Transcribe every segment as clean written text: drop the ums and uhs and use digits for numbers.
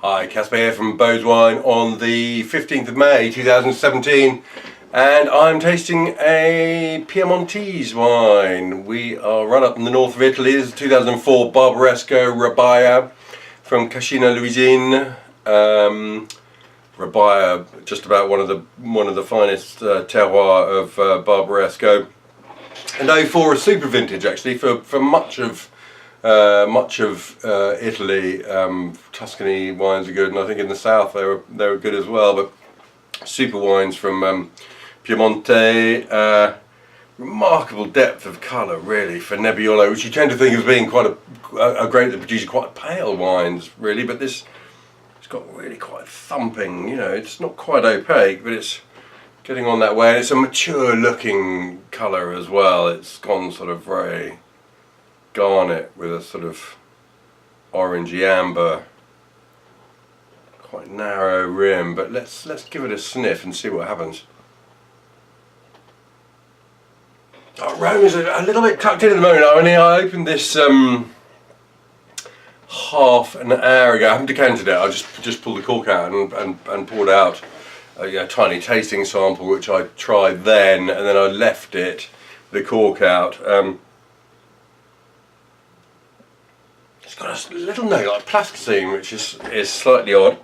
Hi, Caspar here from Bowes Wine on the 15th of May 2017, and I'm tasting a Piemontese wine. We are right up in the north of Italy. This is 2004 Barbaresco Rabaja from Cascina Luisin. Rabaja, just about one of the finest terroir of Barbaresco, and 04 a super vintage actually for much of Italy. Tuscany wines are good, and I think in the south they were good as well. But super wines from Piemonte, remarkable depth of colour really for Nebbiolo, which you tend to think of being quite a grape that produces quite pale wines really, but this it's got really quite thumping. You know, it's not quite opaque, but it's getting on that way, and it's a mature looking colour as well. It's gone sort of very garnet with a sort of orangey amber, quite narrow rim. But let's give it a sniff and see what happens. Rome is a little bit tucked in at the moment. I opened this half an hour ago. I haven't decanted it. I just pulled the cork out and poured out a tiny tasting sample, which I tried then, and then I left it the cork out. It's got a little note like plasticine, which is slightly odd.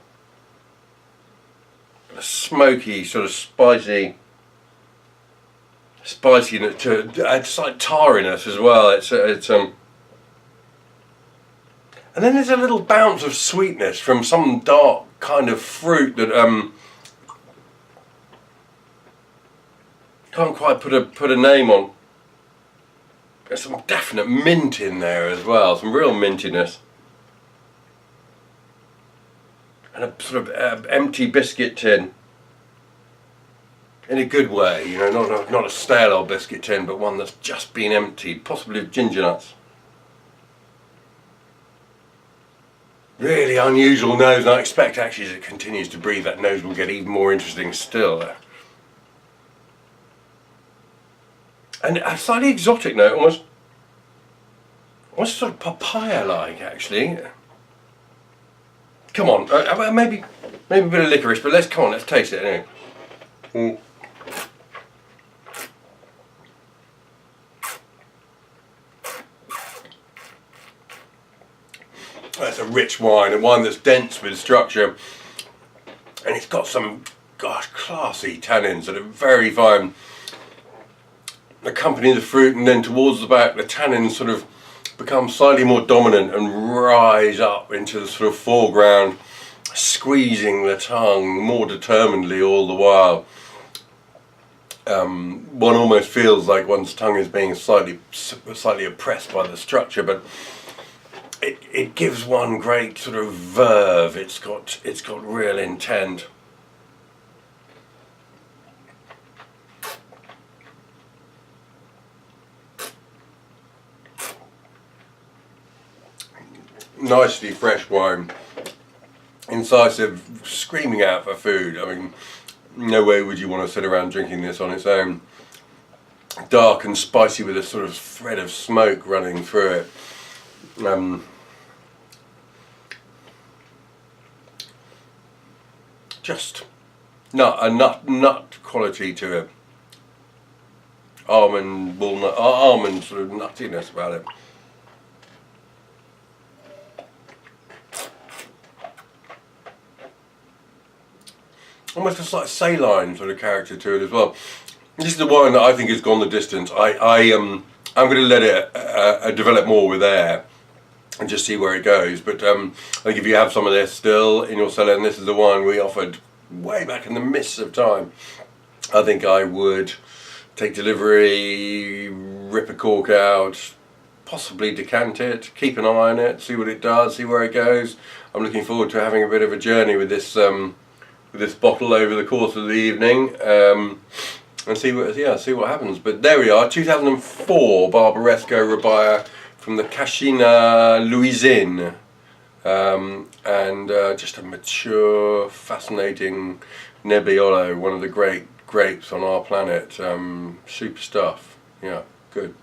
A smoky, sort of spiciness to it's like tariness as well. And then there's a little bounce of sweetness from some dark kind of fruit that can't quite put a name on. There's some definite mint in there as well, some real mintiness. And a sort of empty biscuit tin. In a good way, you know, not a stale old biscuit tin, but one that's just been emptied, possibly of ginger nuts. Really unusual nose, and I expect actually as it continues to breathe that nose will get even more interesting still. And a slightly exotic note, almost sort of papaya-like actually. Come on, maybe a bit of licorice, but let's taste it anyway. That's a rich wine, and one that's dense with structure, and it's got some, gosh, classy tannins that are very fine. Accompany the fruit, and then towards the back the tannins sort of become slightly more dominant and rise up into the sort of foreground, squeezing the tongue more determinedly all the while. One almost feels like one's tongue is being slightly oppressed by the structure, but it gives one great sort of verve. It's got real intent. Nicely fresh wine, incisive, screaming out for food. I mean, no way would you want to sit around drinking this on its own. Dark and spicy with a sort of thread of smoke running through it. Just a nut quality to it. Almond, walnut, almond sort of nuttiness about it. Almost a slight saline sort of character to it as well. This is the wine that I think has gone the distance. I'm going to let it develop more with air and just see where it goes. But I think if you have some of this still in your cellar, and this is the wine we offered way back in the mists of time, I think I would take delivery, rip a cork out, possibly decant it, keep an eye on it, see what it does, see where it goes. I'm looking forward to having a bit of a journey with this bottle over the course of the evening, and see what happens. But there we are, 2004 Barbaresco Rabaja from the Cascina Luisin, and just a mature, fascinating Nebbiolo, one of the great grapes on our planet. Super stuff. Yeah, good.